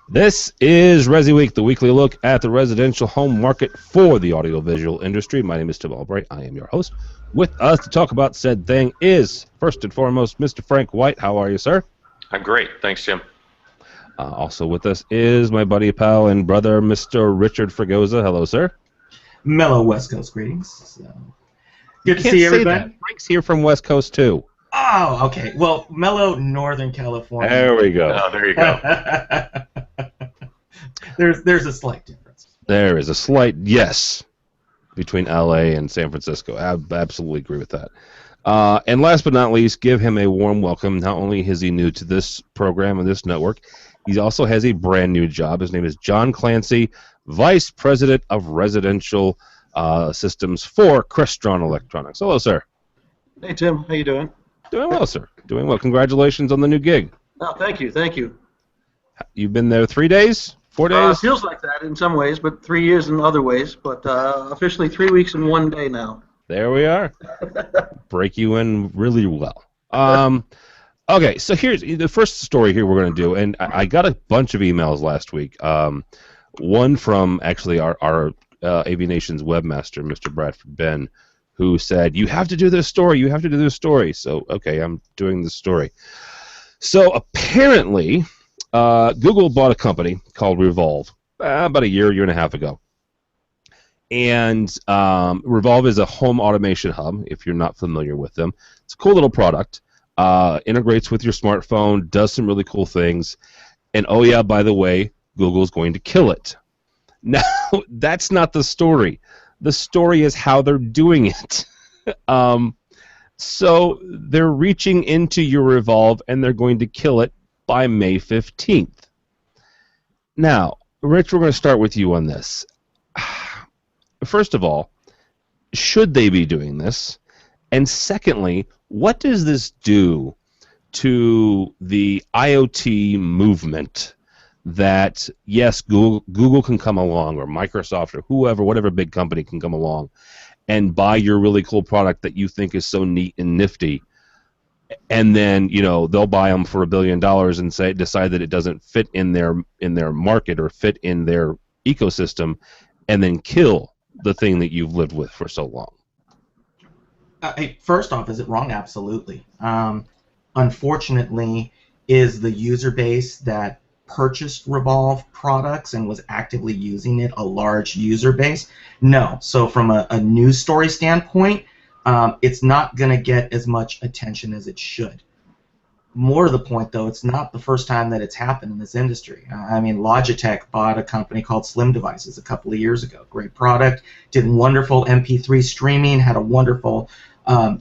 This is ResiWeek, the weekly look at the residential home market for the audiovisual industry. My name is Tim Albright. I am your host. With us to talk about said thing is, first and foremost, Mr. Frank White. How are you, sir? I'm great. Thanks, Jim. Also with us is my buddy, pal, and brother, Mr. Richard Fregosa. Hello, sir. Mellow West Coast greetings. So, good to Can't see say everybody. that. Frank's here from West Coast, too. Oh, okay. Well, mellow Northern California. There we go. Oh, there you go. There's a slight difference. There is a slight yes between L.A. and San Francisco. I absolutely agree with that. And last but not least, give him a warm welcome. Not only is he new to this program and this network, he also has a brand new job. His name is John Clancy, Vice President of Residential Systems for Crestron Electronics. Hello, sir. Hey, Tim. How you doing? Doing well, sir. Doing well. Congratulations on the new gig. Oh, thank you. Thank you. You've been there 3 days? 4 days? Feels like that in some ways, but 3 years in other ways. But officially 3 weeks and 1 day now. There we are. Break you in really well. Okay, so here's the first story here we're going to do, and I got a bunch of emails last week. One from actually our AV Nation's webmaster, Mr. Bradford Ben, who said, you have to do this story, you have to do this story. So, okay, I'm doing this story. So apparently, Google bought a company called Revolv about a year and a half ago. And Revolv is a home automation hub, if you're not familiar with them. It's a cool little product. Integrates with your smartphone, does some really cool things. And oh yeah, by the way, Google's going to kill it. Now, that's not the story. The story is how they're doing it. So they're reaching into your Revolv and they're going to kill it by May 15th. Now, Rich, we're going to start with you on this. First of all, should they be doing this? And secondly, what does this do to the IoT movement that, yes, Google can come along, or Microsoft, or whoever, whatever big company can come along and buy your really cool product that you think is so neat and nifty, and then, you know, they'll buy them for $1 billion and decide that it doesn't fit in their market or fit in their ecosystem, and then kill the thing that you've lived with for so long? First off, is it wrong? Absolutely. Unfortunately, is the user base that purchased Revolv products and was actively using it a large user base? No. So from a news story standpoint, it's not going to get as much attention as it should. More to the point, though, it's not the first time that it's happened in this industry. I mean, Logitech bought a company called Slim Devices a couple of years ago. Great product, did wonderful MP3 streaming, had a wonderful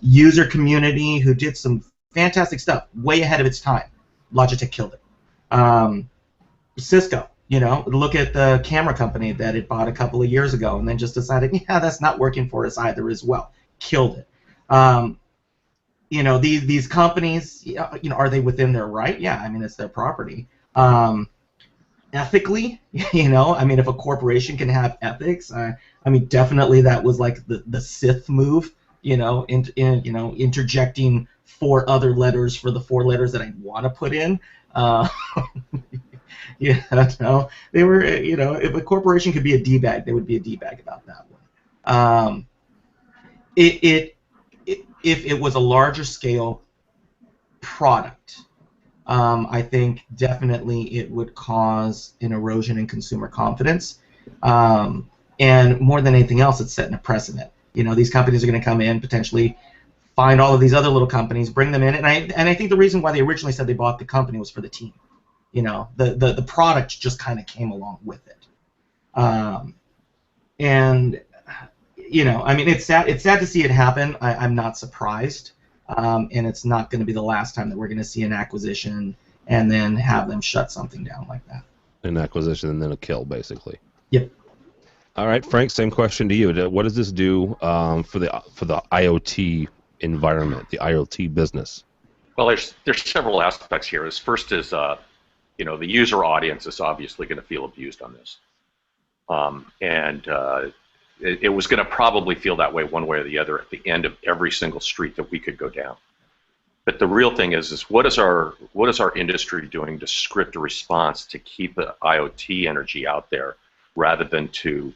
user community who did some fantastic stuff, way ahead of its time. Logitech killed it. Cisco, you know, look at the camera company that it bought a couple of years ago and then just decided, yeah, that's not working for us either as well. Killed it. You know, these companies, you know, are they within their right? Yeah, I mean, it's their property. Ethically, you know, I mean, if a corporation can have ethics, I mean, definitely that was like the Sith move, you know, interjecting 4 other letters for the 4 letters that I want to put in. Yeah, no, they were, you know, if a corporation could be a D-bag, they would be a D-bag about that one. If it was a larger scale product, I think definitely it would cause an erosion in consumer confidence. And more than anything else, it's setting a precedent. You know, these companies are going to come in, potentially find all of these other little companies, bring them in, and I think the reason why they originally said they bought the company was for the team. You know, the product just kind of came along with it. And you know, I mean, it's sad to see it happen. I'm not surprised, and it's not going to be the last time that we're going to see an acquisition and then have them shut something down like that. An acquisition and then a kill, basically. Yep. All right, Frank. Same question to you. What does this do for the IoT environment, the IoT business? Well, there's several aspects here. First is you know, the user audience is obviously going to feel abused on this, it was going to probably feel that way one way or the other at the end of every single street that we could go down. But the real thing is what is our industry doing to script a response to keep the IoT energy out there, rather than to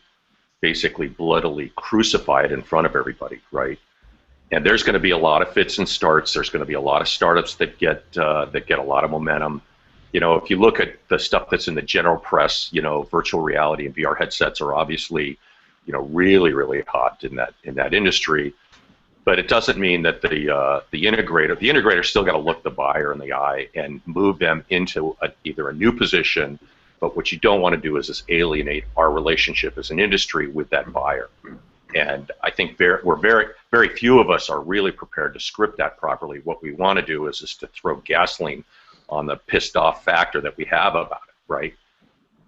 basically bloodily crucify it in front of everybody, right? And there's going to be a lot of fits and starts. There's going to be a lot of startups that get a lot of momentum. You know, if you look at the stuff that's in the general press, you know, virtual reality and VR headsets are obviously, you know, really, really hot in that industry. But it doesn't mean that the integrator's still got to look the buyer in the eye and move them into either a new position. But what you don't want to do is alienate our relationship as an industry with that buyer. And I think very few of us are really prepared to script that properly. What we want to do is to throw gasoline on the pissed off factor that we have about it, right?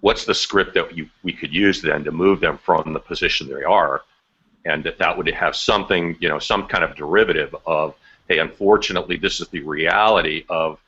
What's the script that we could use then to move them from the position they are? And that would have something, you know, some kind of derivative of, hey, unfortunately, this is the reality of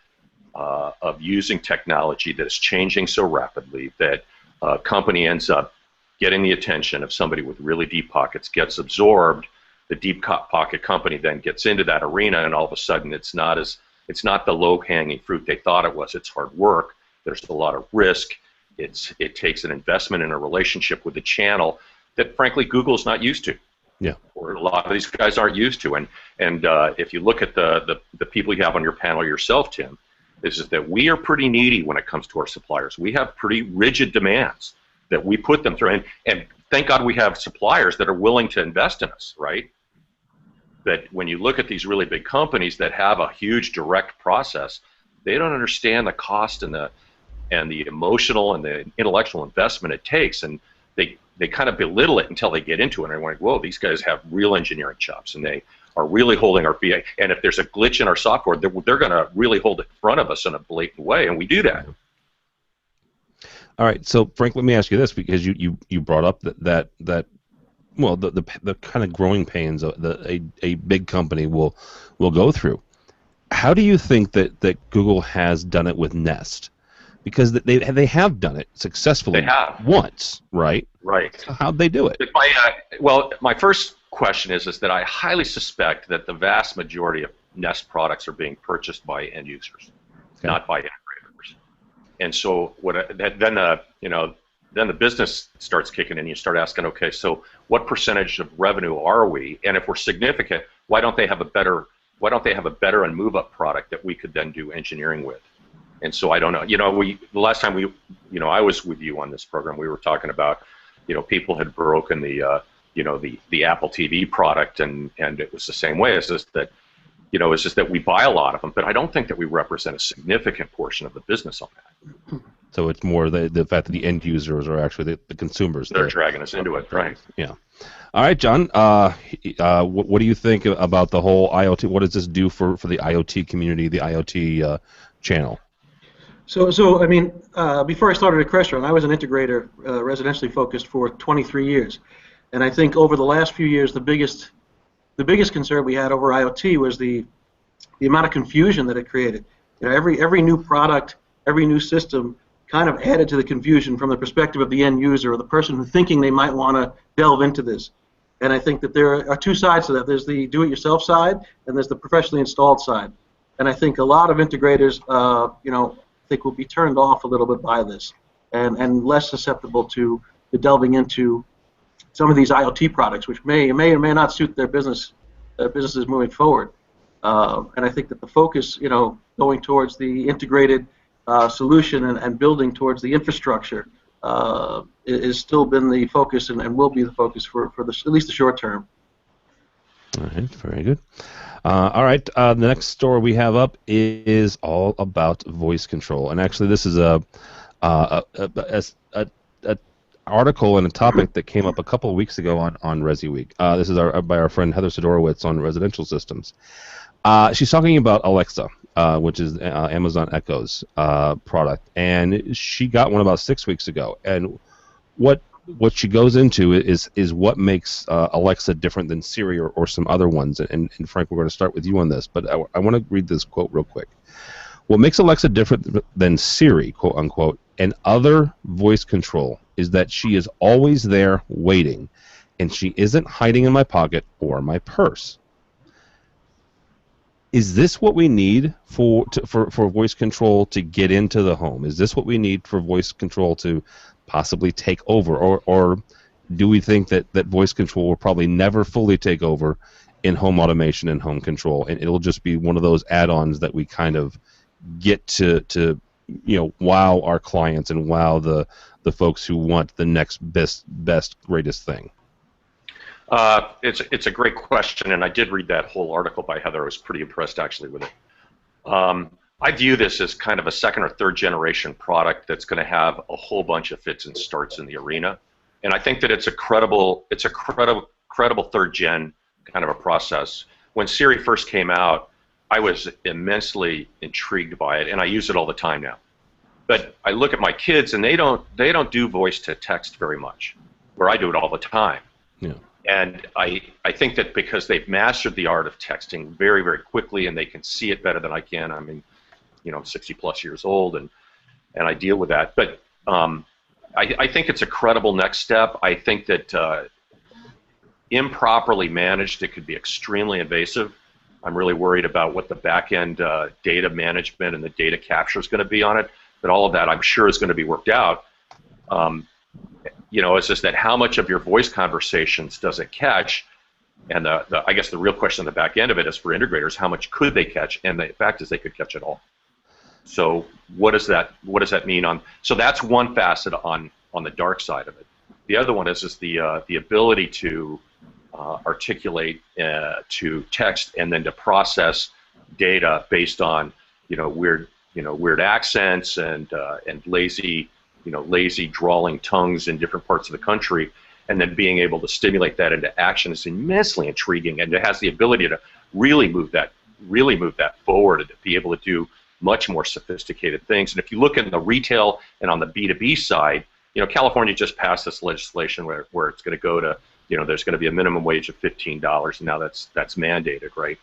using technology that is changing so rapidly that a company ends up getting the attention of somebody with really deep pockets, gets absorbed. The deep pocket company then gets into that arena, and all of a sudden, it's not the low-hanging fruit they thought it was. It's hard work. There's a lot of risk. It takes an investment in a relationship with the channel that, frankly, Google's not used to. Yeah. Or a lot of these guys aren't used to. And if you look at the people you have on your panel yourself, Tim, is that we are pretty needy when it comes to our suppliers. We have pretty rigid demands that we put them through. And thank God we have suppliers that are willing to invest in us, right? That when you look at these really big companies that have a huge direct process, they don't understand the cost and the emotional and the intellectual investment it takes, and they kind of belittle it until they get into it, and they're like, whoa, these guys have real engineering chops, and they are really holding our BA. And if there's a glitch in our software, they're going to really hold it in front of us in a blatant way, and we do that. All right, so Frank, let me ask you this, because you brought up that well, the kind of growing pains that a big company will go through. How do you think that Google has done it with Nest? Because they have done it successfully. They have. Once, right? Right. So how'd they do it? My first question is that I highly suspect that the vast majority of Nest products are being purchased by end users, not by integrators. And so then the business starts kicking in. You start asking, okay, so what percentage of revenue are we? And if we're significant, why don't they have a better and move up product that we could then do engineering with? And so I don't know. You know, the last time I was with you on this program, we were talking about, you know, people had broken the Apple TV product, and it was the same way. It's just that we buy a lot of them, but I don't think that we represent a significant portion of the business on that. So it's more the fact that the end users are actually the consumers. They're dragging us into it, right? Yeah. All right, John. What do you think about the whole IoT? What does this do for the IoT community, the IoT channel? So I mean, before I started at Crestron, I was an integrator, residentially focused for 23 years, and I think over the last few years, the biggest concern we had over IoT was the amount of confusion that it created. You know, every new product, every new system kind of added to the confusion from the perspective of the end user or the person who's thinking they might want to delve into this. And I think that there are two sides to that. There's the do-it-yourself side, and there's the professionally installed side. And I think a lot of integrators, I think will be turned off a little bit by this, and less susceptible to delving into some of these IoT products, which may or may not suit their businesses moving forward. And I think that the focus, going towards the integrated solution and building towards the infrastructure is still been the focus and will be the focus for at least the short term. All right, very good. All right, the next story we have up is all about voice control, and actually, this is a article and a topic that came up a couple of weeks ago on ResiWeek. This is by our friend Heather Sidorowitz on residential systems. She's talking about Alexa, which is Amazon Echo's product, and she got one about 6 weeks ago. And what she goes into is what makes Alexa different than Siri or some other ones. And Frank, we're going to start with you on this, but I want to read this quote real quick. What makes Alexa different than Siri, quote unquote, and other voice control is that she is always there waiting, and she isn't hiding in my pocket or my purse. is this what we need for voice control to get into the home? Is this what we need for voice control to possibly take over, or do we think that voice control will probably never fully take over in home automation and home control, and it'll just be one of those add-ons that we kind of get to wow our clients and wow the folks who want the next best greatest thing? It's a great question, and I did read that whole article by Heather. I was pretty impressed actually with it. I view this as kind of a second or third generation product that's going to have a whole bunch of fits and starts in the arena, and I think that it's a credible third gen kind of a process. When Siri first came out, I was immensely intrigued by it, and I use it all the time now. But I look at my kids, and they don't do voice to text very much, where I do it all the time. Yeah. And I think that because they've mastered the art of texting very, very quickly, and they can see it better than I can. I mean, I'm 60 plus years old, and I deal with that. But I think it's a credible next step. I think that improperly managed, it could be extremely invasive. I'm really worried about what the back-end data management and the data capture is going to be on it. But all of that, I'm sure, is going to be worked out. It's just that how much of your voice conversations does it catch? And I guess the real question on the back end of it is for integrators, how much could they catch? And the fact is they could catch it all. So what does that mean on? So that's one facet on the dark side of it. The other one is the ability to articulate to text and then to process data based on weird accents and lazy drawling tongues in different parts of the country, and then being able to stimulate that into action is immensely intriguing, and it has the ability to really move that forward and to be able to do much more sophisticated things. And if you look in the retail and on the B2B side, California just passed this legislation where it's going to go to, there's going to be a minimum wage of $15, and now that's mandated, right?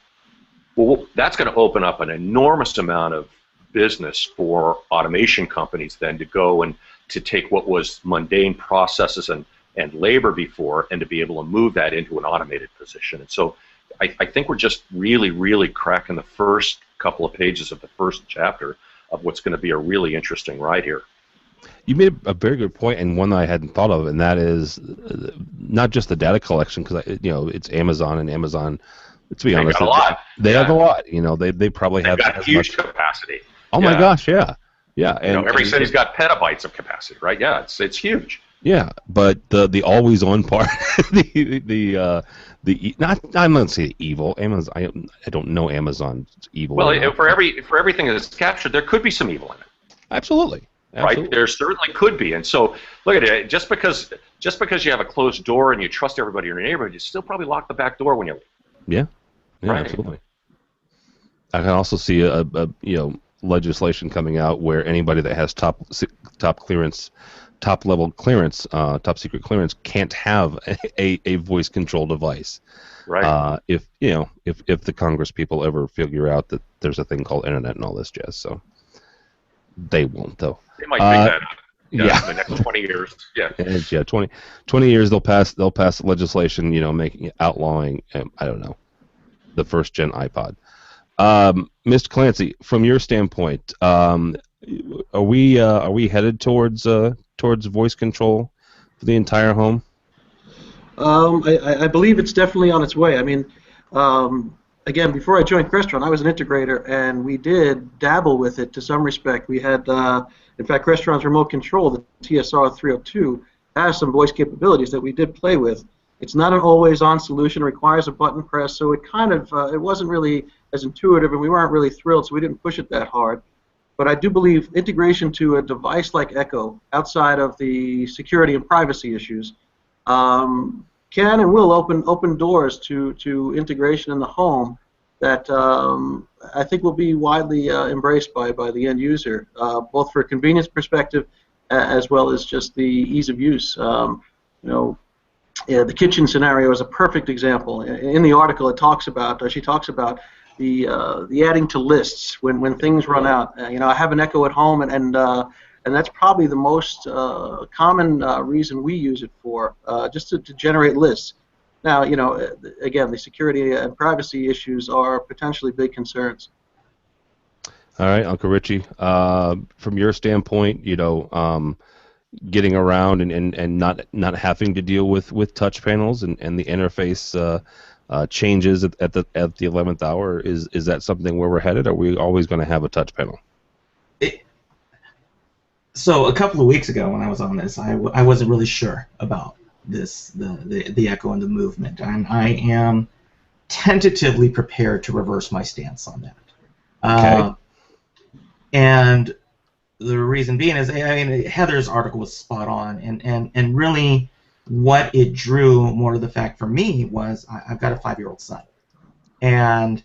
Well, that's going to open up an enormous amount of business for automation companies then to go and to take what was mundane processes and labor before and to be able to move that into an automated position. And so I think we're just really, really cracking the first couple of pages of the first chapter of what's going to be a really interesting ride here. You made a very good point, and one that I hadn't thought of, and that is not just the data collection, because it's Amazon, and Amazon, to be honest, they have a lot. They probably have got huge capacity. Oh my gosh, yeah. And every city's got petabytes of capacity, right? Yeah, it's huge. Yeah, but the always on part, I'm not saying evil. Amazon, I don't know Amazon's evil. Well, for everything that's captured, there could be some evil in it. Absolutely. Right? There certainly could be. And so look at it. Just because you have a closed door and you trust everybody in your neighborhood, you still probably lock the back door when you leave. Yeah. Right. Absolutely. I can also see a legislation coming out where anybody that has top level clearance, top secret clearance, can't have a voice control device. Right. If the Congress people ever figure out that there's a thing called internet and all this jazz, so they won't though. They might pick that up. Yeah. In the next 20 years. Yeah. Yeah. 20 years they'll pass legislation, making outlawing, I don't know, the first gen iPod. Mr. Clancy, from your standpoint, are we headed towards voice control for the entire home? I believe it's definitely on its way. I mean, again, before I joined Crestron, I was an integrator, and we did dabble with it to some respect. We had, in fact, Crestron's remote control, the TSR 302, has some voice capabilities that we did play with. It's not an always-on solution; it requires a button press, so it kind of it wasn't really as intuitive, and we weren't really thrilled, so we didn't push it that hard. But I do believe integration to a device like Echo, outside of the security and privacy issues, can and will open doors to integration in the home that I think will be widely embraced by the end user, both for a convenience perspective as well as just the ease of use. The kitchen scenario is a perfect example. In the article, she talks about the adding to lists when things run out. I have an Echo at home, and that's probably the most common reason we use it for, just to generate lists. Now, again, the security and privacy issues are potentially big concerns. All right, Uncle Richie. From your standpoint, getting around and not having to deal with touch panels and the interface changes at the 11th hour, is that something where we're headed? Or are we always going to have a touch panel? So a couple of weeks ago when I was on this, I wasn't really sure about the Echo and the movement, and I am tentatively prepared to reverse my stance on that. Okay. And the reason being is, I mean, Heather's article was spot on, and really what it drew more to the fact for me was I've got a 5-year-old son, and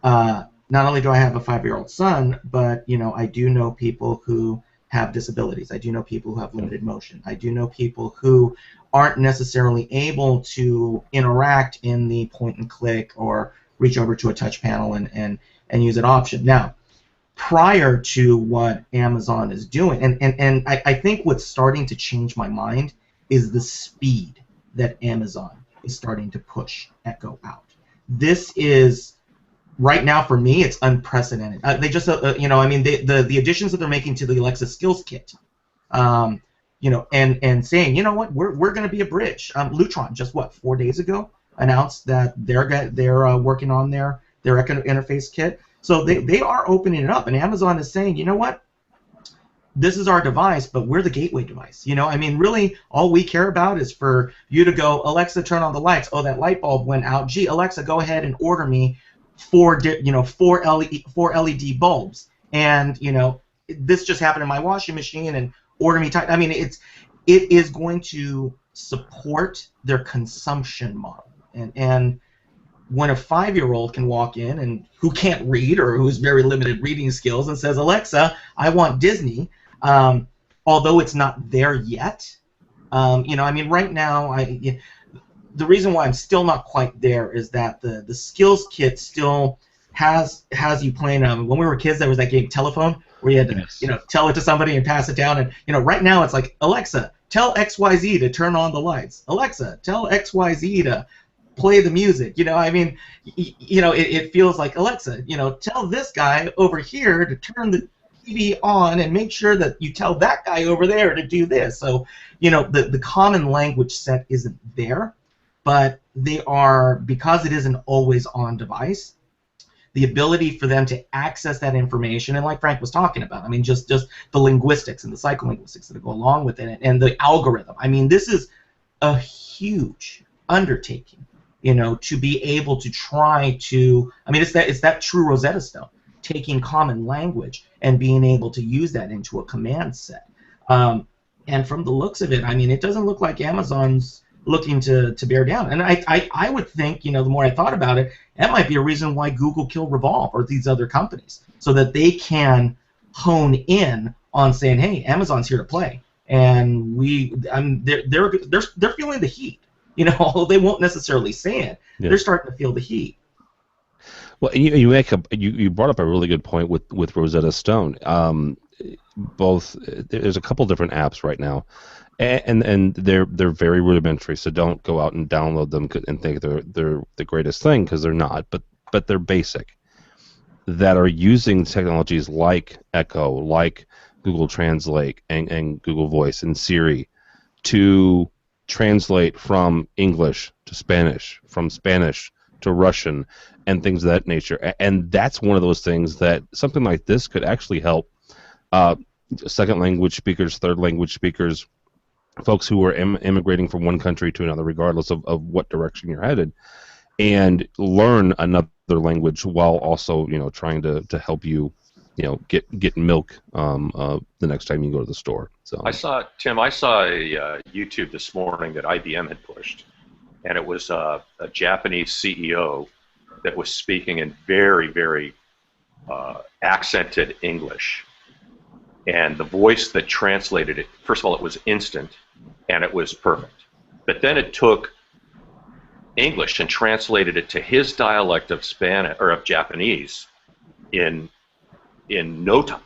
not only do I have a 5-year-old son, but I do know people who have disabilities. I do know people who have limited motion. I do know people who aren't necessarily able to interact in the point and click or reach over to a touch panel and use an option. Now, prior to what Amazon is doing, and I think what's starting to change my mind is the speed that Amazon is starting to push Echo out. This is, right now for me, it's unprecedented. They just, the additions that they're making to the Alexa Skills Kit, and saying, what, we're going to be a bridge. Lutron just 4 days ago announced that they're working on their Echo interface kit. So they are opening it up, and Amazon is saying, what, this is our device, but we're the gateway device. Really, all we care about is for you to go, Alexa, turn on the lights. Oh, that light bulb went out. Gee, Alexa, go ahead and order me four LED bulbs. And this just happened in my washing machine, and order me time. It is going to support their consumption model, and when a 5-year-old can walk in and who can't read or who's very limited reading skills and says, Alexa, I want Disney, although it's not there yet, right now, the reason why I'm still not quite there is that the skills kit still has you playing. When we were kids, there was that game Telephone where you had to tell it to somebody and pass it down. And right now it's like, Alexa, tell XYZ to turn on the lights. Alexa, tell XYZ to play the music. It feels like, Alexa, tell this guy over here to turn the TV on and make sure that you tell that guy over there to do this. So the common language set isn't there. But they are, because it is an always-on device, the ability for them to access that information, and like Frank was talking about, just the linguistics and the psycholinguistics that go along with it, and the algorithm. This is a huge undertaking, to be able to try to, it's that true Rosetta Stone, taking common language and being able to use that into a command set. And from the looks of it, it doesn't look like Amazon's looking to bear down. And I would think, the more I thought about it, that might be a reason why Google killed Revolv or these other companies, so that they can hone in on saying, hey, Amazon's here to play. And they're feeling the heat. Although they won't necessarily say it, they're starting to feel the heat. Well, you brought up a really good point with Rosetta Stone. There's a couple different apps right now, and they're very rudimentary. So don't go out and download them and think they're the greatest thing, because they're not. But they're basic, that are using technologies like Echo, like Google Translate and Google Voice and Siri to translate from English to Spanish, from Spanish to Russian, and things of that nature. And that's one of those things that something like this could actually help second language speakers, third language speakers, folks who are immigrating from one country to another, regardless of what direction you're headed, and learn another language while also trying to help you get milk the next time you go to the store. So I saw a YouTube this morning that IBM had pushed, and it was a Japanese CEO that was speaking in very, very accented English, and the voice that translated it, first of all, it was instant and it was perfect, but then it took English and translated it to his dialect of Spanish or of Japanese in no time.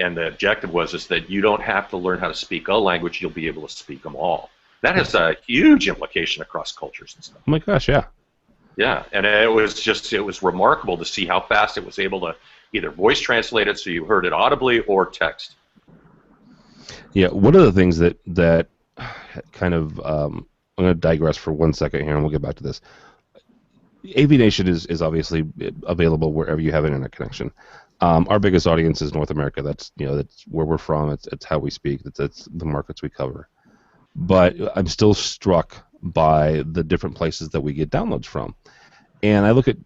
And the objective was that you don't have to learn how to speak a language; you'll be able to speak them all. That has a huge implication across cultures and stuff. Oh my gosh, yeah. Yeah, and it was remarkable to see how fast it was able to either voice translate it so you heard it audibly or text. Yeah, one of the things that kind of I'm going to digress for 1 second here, and we'll get back to this. AV Nation is obviously available wherever you have an internet connection. Our biggest audience is North America. That's where we're from. It's how we speak. It's the markets we cover. But I'm still struck by the different places that we get downloads from. And I look at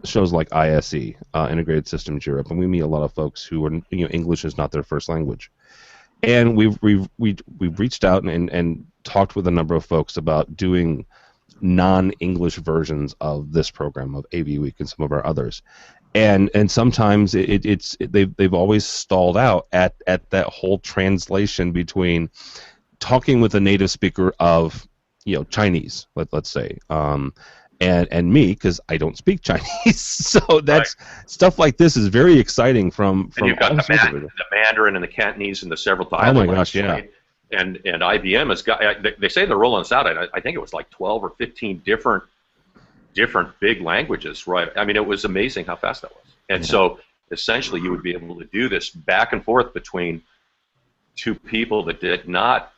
shows like ISE, Integrated Systems Europe, and we meet a lot of folks who are English is not their first language. And we've reached out and talked with a number of folks about doing non-English versions of this program of AV Week and some of our others, and sometimes they've always stalled out at that whole translation between talking with a native speaker of Chinese, let's say, and me, because I don't speak Chinese. So that's stuff like this is very exciting from and you've got the Mandarin and the Cantonese and the several dialects. Oh my gosh, yeah. And IBM has got. They say they're rolling us out. I think it was like 12 or 15 different big languages, right? I mean, it was amazing how fast that was. And so essentially, you would be able to do this back and forth between two people that do not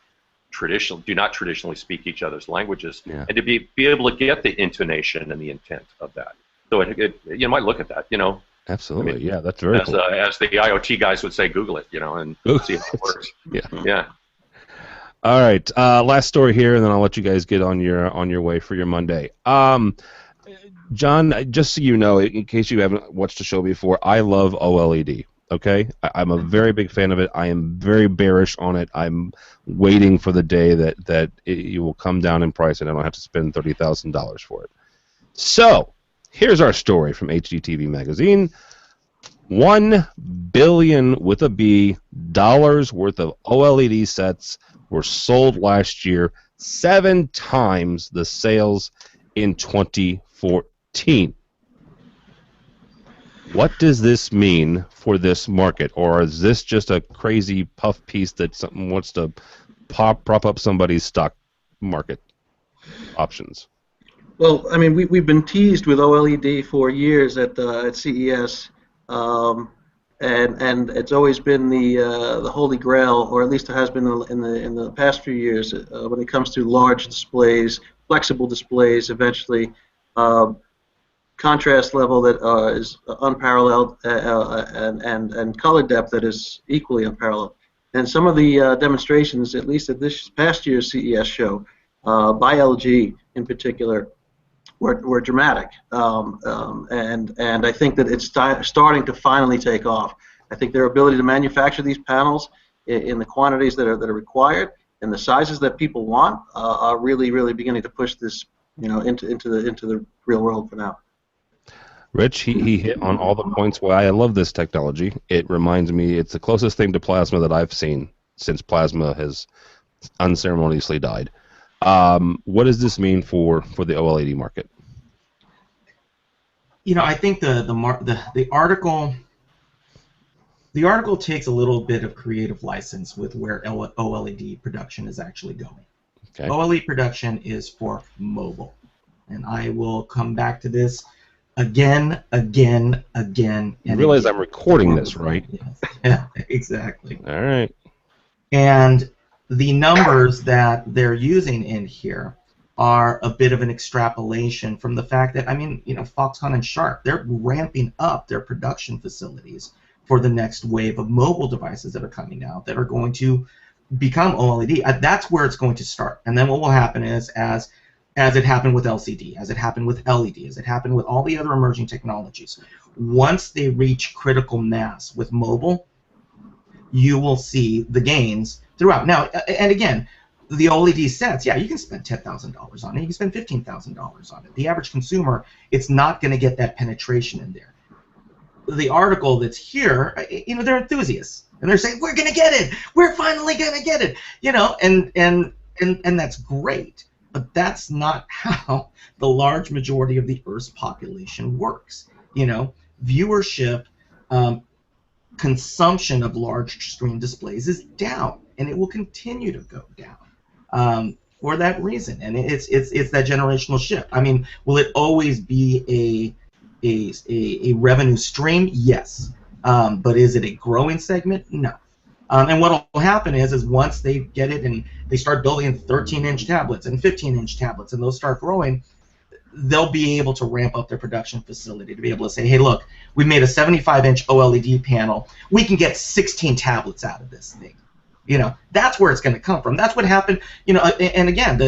traditionally speak each other's languages, and to be able to get the intonation and the intent of that. So you might look at that, Absolutely, I mean, yeah, that's very cool. As the IoT guys would say, Google it, and see how it works. Yeah. All right, last story here, and then I'll let you guys get on your way for your Monday. John, just so you know, in case you haven't watched the show before, I love OLED. Okay, I'm a very big fan of it. I am very bearish on it. I'm waiting for the day that it will come down in price and I don't have to spend $30,000 for it. So here's our story from HDTV Magazine. $1 billion with a B dollars worth of OLED sets were sold last year, 7 times the sales in 2014. What does this mean for this market, or is this just a crazy puff piece that something wants to prop up somebody's stock market options? Well, I mean, we've been teased with OLED for years at CES, and it's always been the holy grail, or at least it has been in the past few years when it comes to large displays, flexible displays, eventually. Contrast level that is unparalleled, and color depth that is equally unparalleled. And some of the demonstrations, at least at this past year's CES show, by LG in particular, were dramatic. And I think that it's starting to finally take off. I think their ability to manufacture these panels in the quantities that are required and the sizes that people want are really beginning to push this, into the real world for now. Rich, he hit on all the points why I love this technology. It reminds me, it's the closest thing to plasma that I've seen since plasma has unceremoniously died. What does this mean for the OLED market? I think the article takes a little bit of creative license with where OLED production is actually going. Okay. OLED production is for mobile, and I will come back to this again. You realize I'm recording this, right? Yes. Yeah, exactly. All right. And the numbers that they're using in here are a bit of an extrapolation from the fact that, Foxconn and Sharp, they're ramping up their production facilities for the next wave of mobile devices that are coming out that are going to become OLED. That's where it's going to start. And then what will happen is, as it happened with LCD, as it happened with LED, as it happened with all the other emerging technologies, once they reach critical mass with mobile, you will see the gains throughout. Now, and again, the OLED sets, you can spend $10,000 on it, you can spend $15,000 on it. The average consumer, it's not going to get that penetration in there. The article that's here, they're enthusiasts, and they're saying, we're going to get it, we're finally going to get it, and that's great. But that's not how the large majority of the Earth's population works. Viewership, consumption of large screen displays is down, and it will continue to go down. for that reason, and it's that generational shift. I mean, will it always be a revenue stream? Yes, but is it a growing segment? No. And what will happen is once they get it and they start building 13-inch tablets and 15-inch tablets, and those start growing, they'll be able to ramp up their production facility to be able to say, hey, look, we made a 75-inch OLED panel. We can get 16 tablets out of this thing. You know, that's where it's going to come from. That's what happened. You know, and again,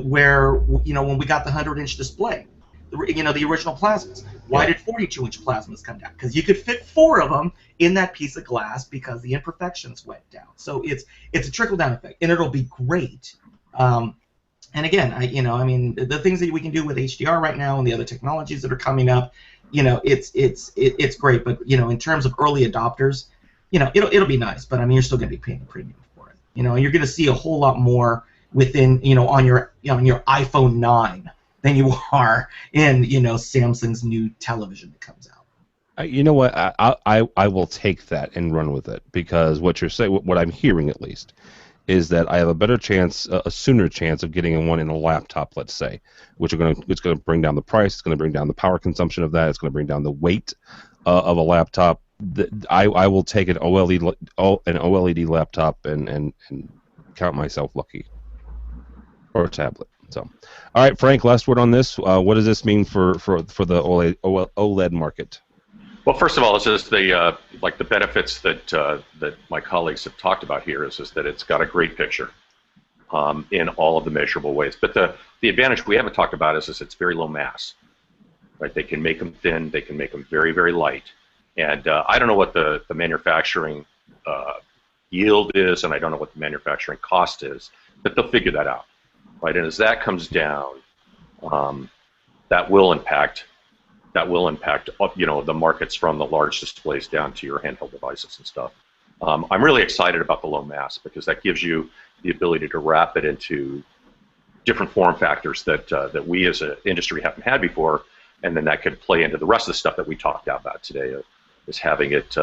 where when we got the 100-inch display, the original plasmas. Why did 42-inch plasmas come down? Because you could fit 4 of them in that piece of glass because the imperfections went down. So it's a trickle-down effect, and it'll be great. And again, I mean, the things that we can do with HDR right now and the other technologies that are coming up, it's great. But in terms of early adopters, it'll be nice. But I mean, you're still going to be paying a premium for it. You're going to see a whole lot more within on your iPhone 9 than you are in Samsung's new television that comes out. You know what? I will take that and run with it, because what you're saying, what I'm hearing at least, is that I have a better chance, a sooner chance of getting one in a laptop, let's say, it's going to bring down the price, it's going to bring down the power consumption of that, it's going to bring down the weight of a laptop. I will take an OLED laptop and count myself lucky, or a tablet. So, all right, Frank, last word on this. What does this mean for the OLED market? Well, first of all, it's just the benefits that my colleagues have talked about here is that it's got a great picture in all of the measurable ways. But the advantage we haven't talked about is it's very low mass. Right? They can make them thin. They can make them very, very light. And I don't know what the manufacturing yield is, and I don't know what the manufacturing cost is, but they'll figure that out. Right, and as that comes down, that will impact the markets from the large displays down to your handheld devices and stuff. I'm really excited about the low mass because that gives you the ability to wrap it into different form factors that we as an industry haven't had before, and then that could play into the rest of the stuff that we talked about today, is having it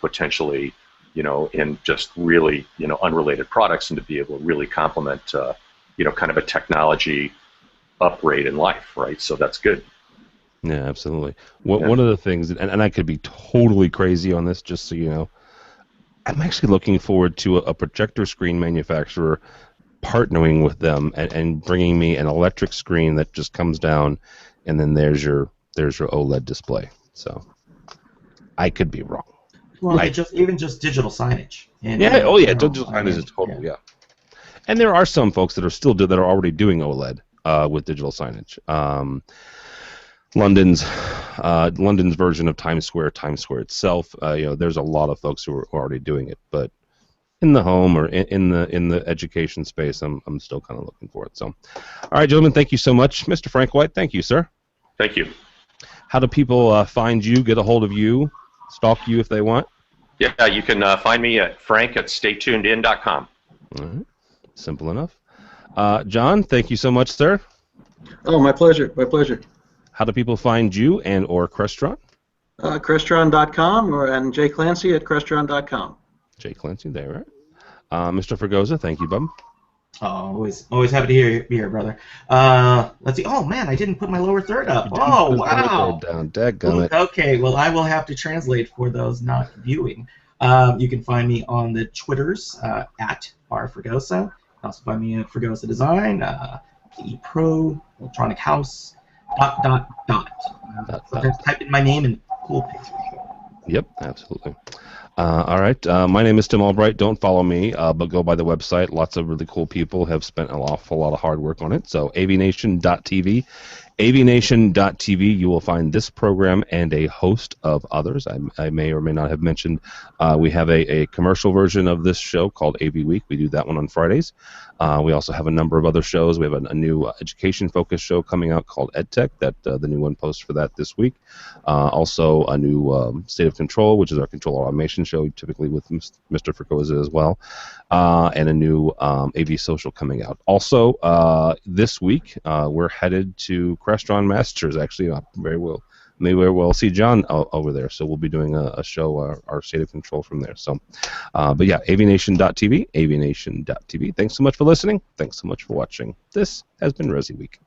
potentially in just really unrelated products, and to be able to really complement kind of a technology upgrade in life, right? So that's good. Yeah, absolutely. One of the things, and I could be totally crazy on this, just so you know, I'm actually looking forward to a projector screen manufacturer partnering with them and bringing me an electric screen that just comes down, and then there's your OLED display. So I could be wrong. Well, even just digital signage. Digital signage is total, yeah. And there are some folks that are already doing OLED with digital signage. London's version of Times Square itself. There's a lot of folks who are already doing it, but in the home or in the education space, I'm still kind of looking for it. So, all right, gentlemen, thank you so much, Mr. Frank White. Thank you, sir. Thank you. How do people find you, get a hold of you, stalk you if they want? Yeah, you can find me at frank@staytunedin.com. All right. Simple enough. John, thank you so much, sir. Oh, my pleasure. My pleasure. How do people find you or Crestron? Crestron.com and Jay Clancy at Crestron.com. Jay Clancy, there, right? Mr. Fregosa, thank you, bub. Oh, always happy to hear you here, brother. Let's see. Oh man, I didn't put my lower third up. Oh wow. Down, dadgummit. Okay, well I will have to translate for those not viewing. You can find me on the Twitters at @rfregosa. Also find me at Fregosa Design, ePro, Electronic House, ... Sometimes type in my name and cool picture. Yep, absolutely. All right, my name is Tim Albright. Don't follow me, but go by the website. Lots of really cool people have spent an awful lot of hard work on it. So avnation.tv. avnation.tv, you will find this program and a host of others. I may or may not have mentioned we have a commercial version of this show called AV Week. We do that one on Fridays. We also have a number of other shows. We have a new education-focused show coming out called EdTech. That the new one posts for that this week. Also, a new State of Control, which is our control automation show, typically with Mr. Fregosa as well, and a new AV Social coming out. Also, this week we're headed to Crestron Masters. Actually, very well. maybe we'll see John over there. So we'll be doing a show, our state of control from there. So, but yeah, aviation.tv, aviation.tv. Thanks so much for listening. Thanks so much for watching. This has been ResiWeek.